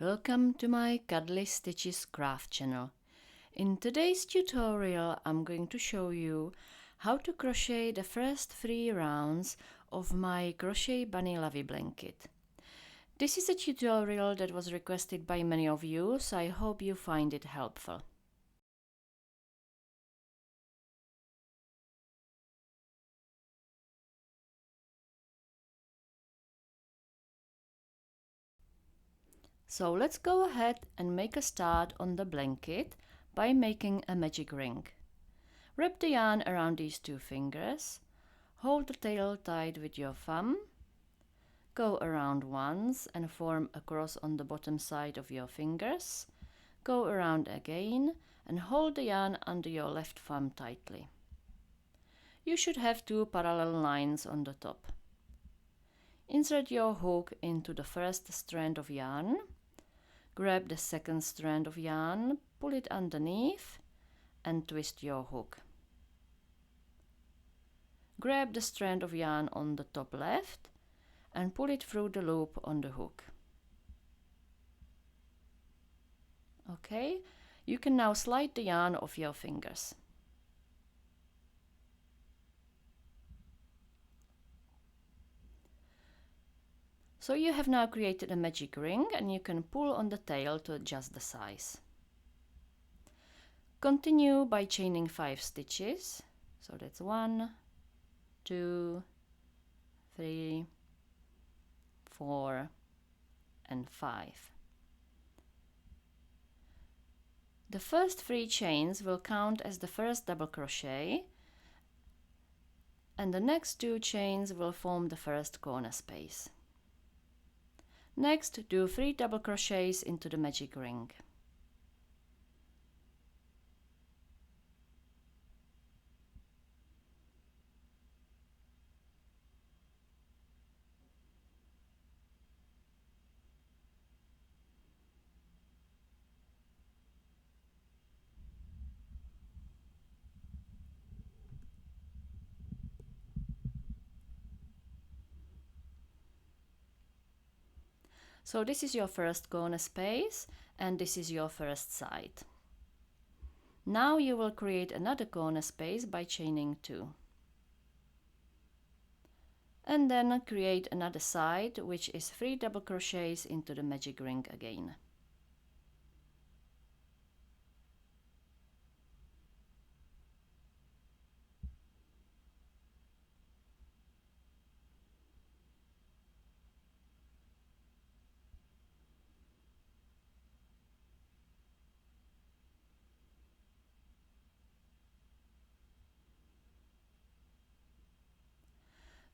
Welcome to my Cuddly Stitches craft channel. In today's tutorial I'm going to show you how to crochet the first 3 rounds of my crochet bunny lovey blanket. This is a tutorial that was requested by many of you, so I hope you find it helpful. So let's go ahead and make a start on the blanket by making a magic ring. Wrap the yarn around these 2 fingers, hold the tail tight with your thumb, go around once and form a cross on the bottom side of your fingers, go around again and hold the yarn under your left thumb tightly. You should have 2 parallel lines on the top. Insert your hook into the first strand of yarn. Grab the second strand of yarn, pull it underneath and twist your hook. Grab the strand of yarn on the top left and pull it through the loop on the hook. Okay, you can now slide the yarn off your fingers. So you have now created a magic ring and you can pull on the tail to adjust the size. Continue by chaining 5 stitches. So that's 1, 2, 3, 4 and 5. The first 3 chains will count as the first double crochet and the next 2 chains will form the first corner space. Next, do 3 double crochets into the magic ring. So this is your first corner space and this is your first side. Now you will create another corner space by chaining 2. And then create another side, which is 3 double crochets into the magic ring again.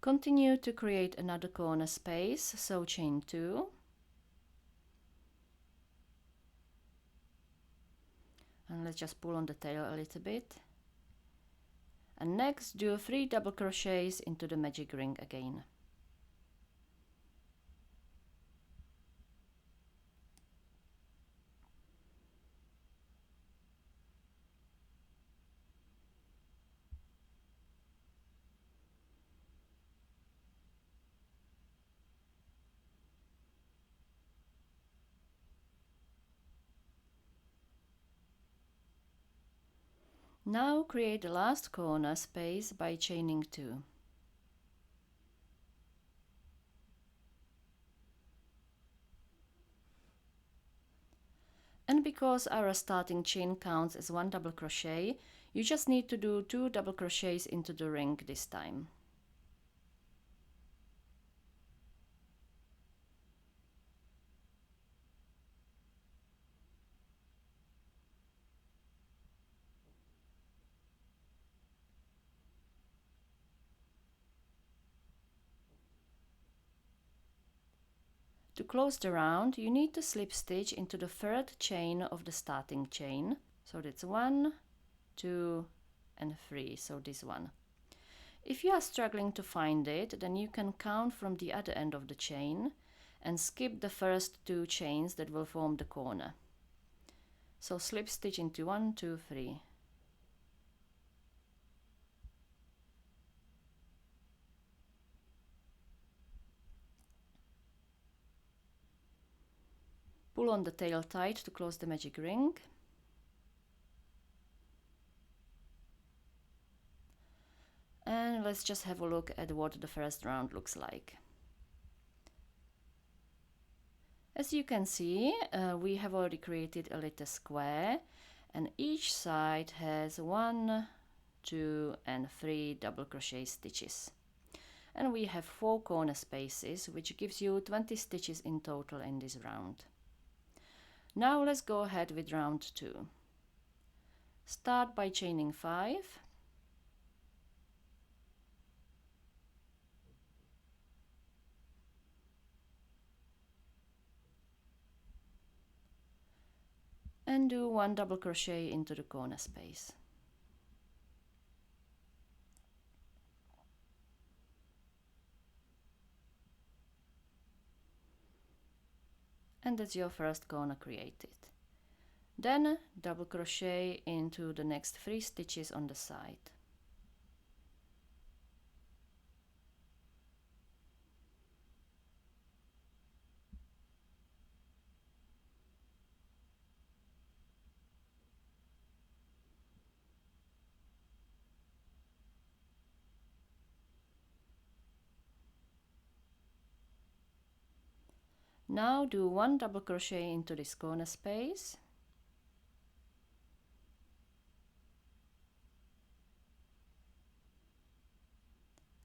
Continue to create another corner space, so chain 2. And let's just pull on the tail a little bit. And next do 3 double crochets into the magic ring again. Now create the last corner space by chaining 2. And because our starting chain counts as 1 double crochet, you just need to do 2 double crochets into the ring this time. To close the round, you need to slip stitch into the 3rd chain of the starting chain. So that's 1, 2 and 3, so this one. If you are struggling to find it, then you can count from the other end of the chain and skip the first 2 chains that will form the corner. So slip stitch into 1, 2, 3. Pull on the tail tight to close the magic ring. And let's just have a look at what the first round looks like. As you can see, we have already created a little square, and each side has 1, 2 and 3 double crochet stitches. And we have 4 corner spaces, which gives you 20 stitches in total in this round. Now let's go ahead with round 2. Start by chaining 5. And do 1 double crochet into the corner space. And that's your first corner created. Then double crochet into the next 3 stitches on the side. Now do 1 double crochet into this corner space.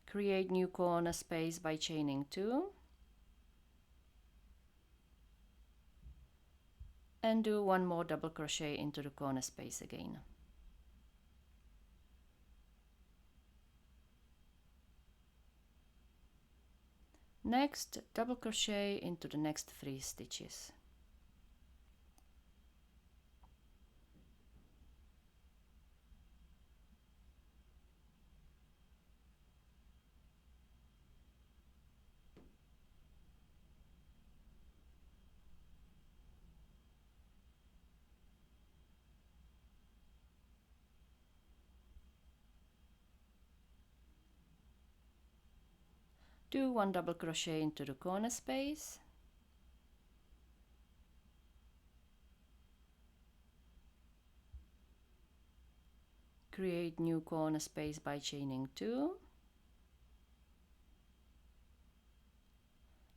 Create new corner space by chaining 2. And do 1 more double crochet into the corner space again. Next, double crochet into the next 3 stitches. Do 1 double crochet into the corner space. Create new corner space by chaining 2.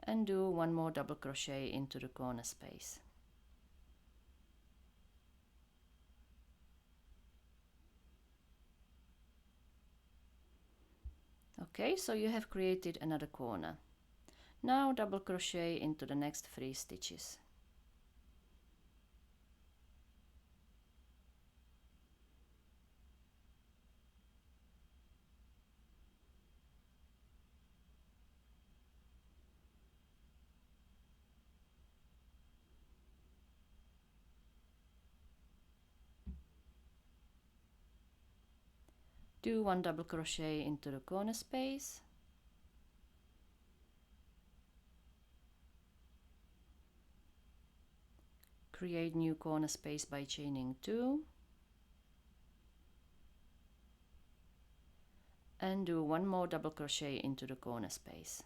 And do 1 more double crochet into the corner space. Okay, so you have created another corner. Now double crochet into the next 3 stitches. Do 1 double crochet into the corner space. Create new corner space by chaining 2. And do 1 more double crochet into the corner space.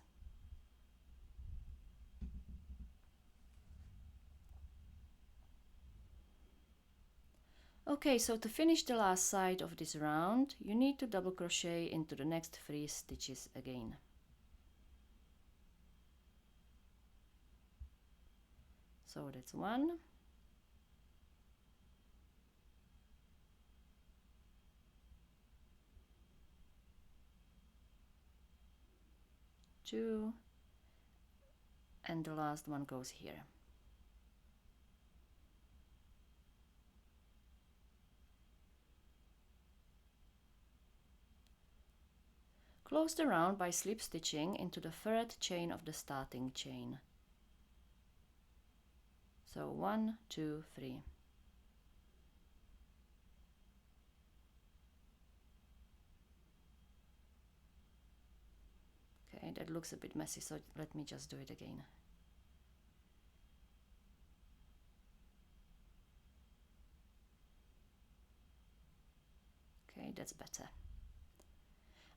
Okay, so to finish the last side of this round, you need to double crochet into the next 3 stitches again. So that's 1. 2. And the last one goes here. Close the round by slip stitching into the 3rd chain of the starting chain. So 1, 2, 3. Okay, that looks a bit messy, so let me just do it again. Okay, that's better.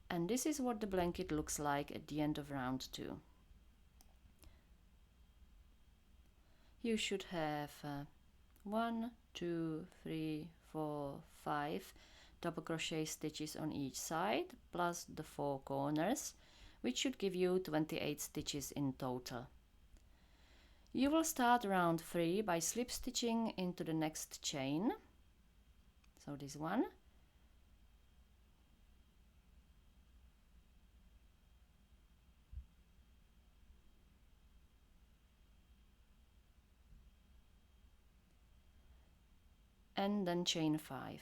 And this is what the blanket looks like at the end of round 2. you should have 1, 2, 3, 4, 5 double crochet stitches on each side plus the 4 corners, which should give you 28 stitches in total. You will start round 3 by slip stitching into the next chain, so this one, and then chain 5.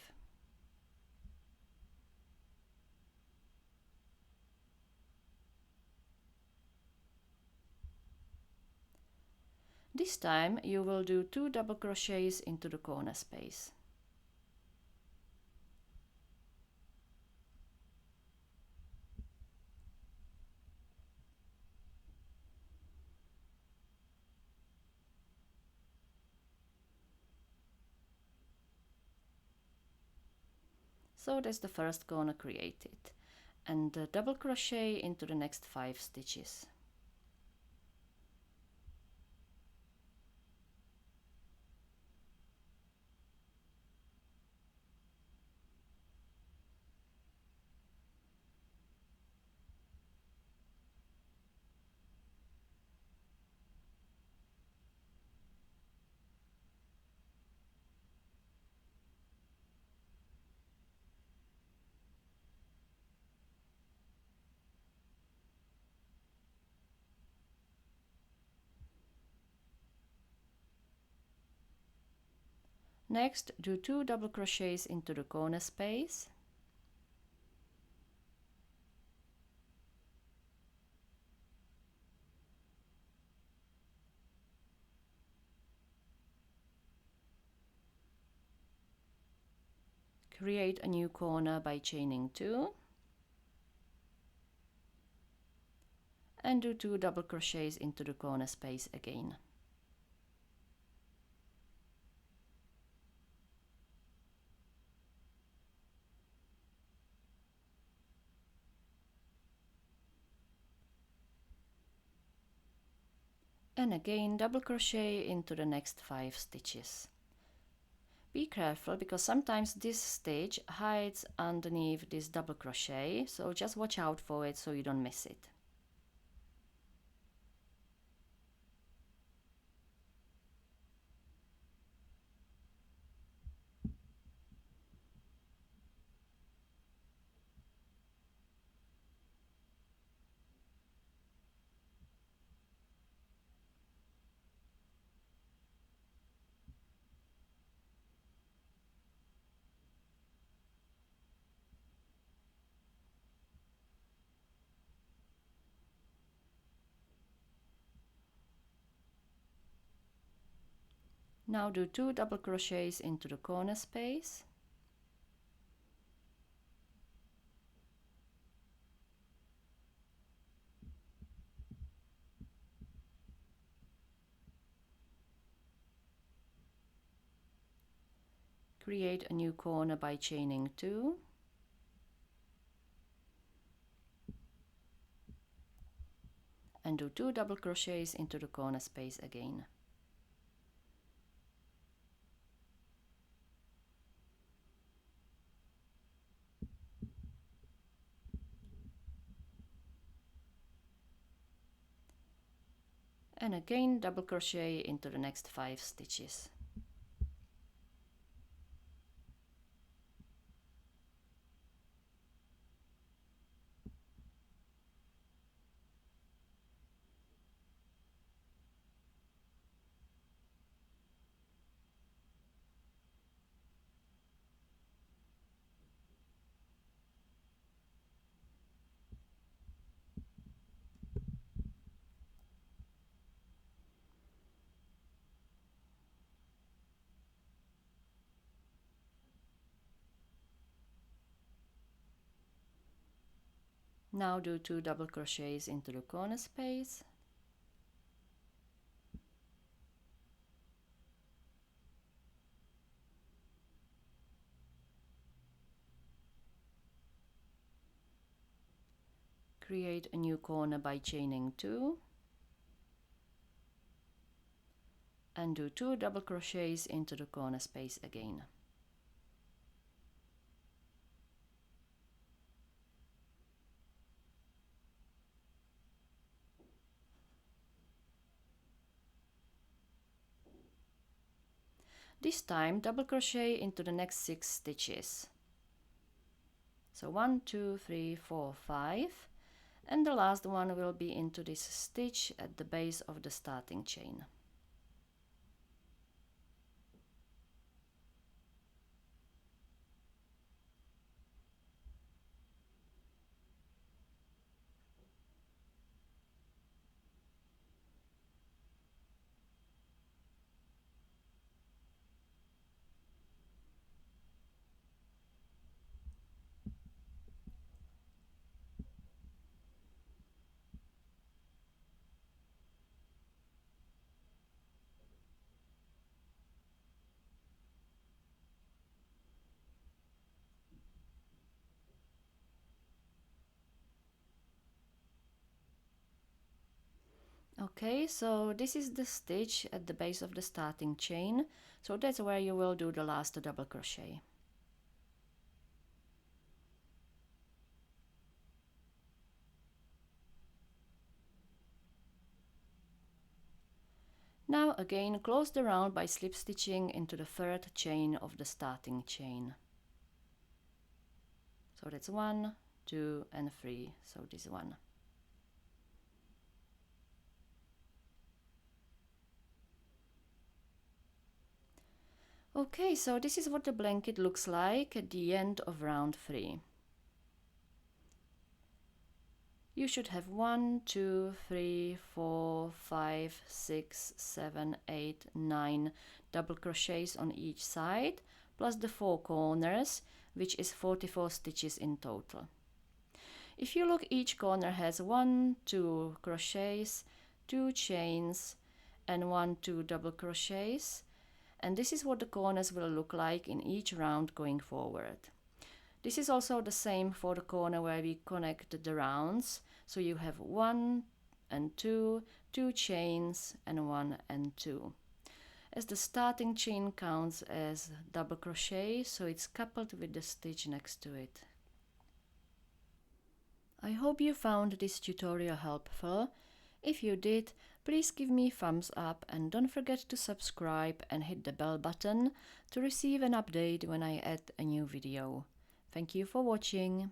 This time you will do 2 double crochets into the corner space. So that's the first corner created, and double crochet into the next 5 stitches. Next, do 2 double crochets into the corner space, create a new corner by chaining 2, and do 2 double crochets into the corner space again. And again double crochet into the next 5 stitches. Be careful because sometimes this stitch hides underneath this double crochet, so just watch out for it so you don't miss it. Now do 2 double crochets into the corner space, create a new corner by chaining 2, and do 2 double crochets into the corner space again. And again double crochet into the next 5 stitches. Now do 2 double crochets into the corner space, create a new corner by chaining 2, and do 2 double crochets into the corner space again. This time double crochet into the next 6 stitches. So 1, 2, 3, 4, 5, and the last one will be into this stitch at the base of the starting chain. Okay, so this is the stitch at the base of the starting chain, so that's where you will do the last double crochet. Now again close the round by slip stitching into the 3rd chain of the starting chain. So that's 1, 2 and 3, so this one. Okay, so this is what the blanket looks like at the end of round 3. You should have 1, 2, 3, 4, 5, 6, 7, 8, 9 double crochets on each side, plus the 4 corners, which is 44 stitches in total. If you look, each corner has 1, 2 crochets, 2 chains, and 1, 2 double crochets, and this is what the corners will look like in each round going forward. This is also the same for the corner where we connect the rounds, so you have 1 and 2, 2 chains, and 1 and 2. As the starting chain counts as double crochet, so it's coupled with the stitch next to it. I hope you found this tutorial helpful. If you did, please give me a thumbs up and don't forget to subscribe and hit the bell button to receive an update when I add a new video. Thank you for watching.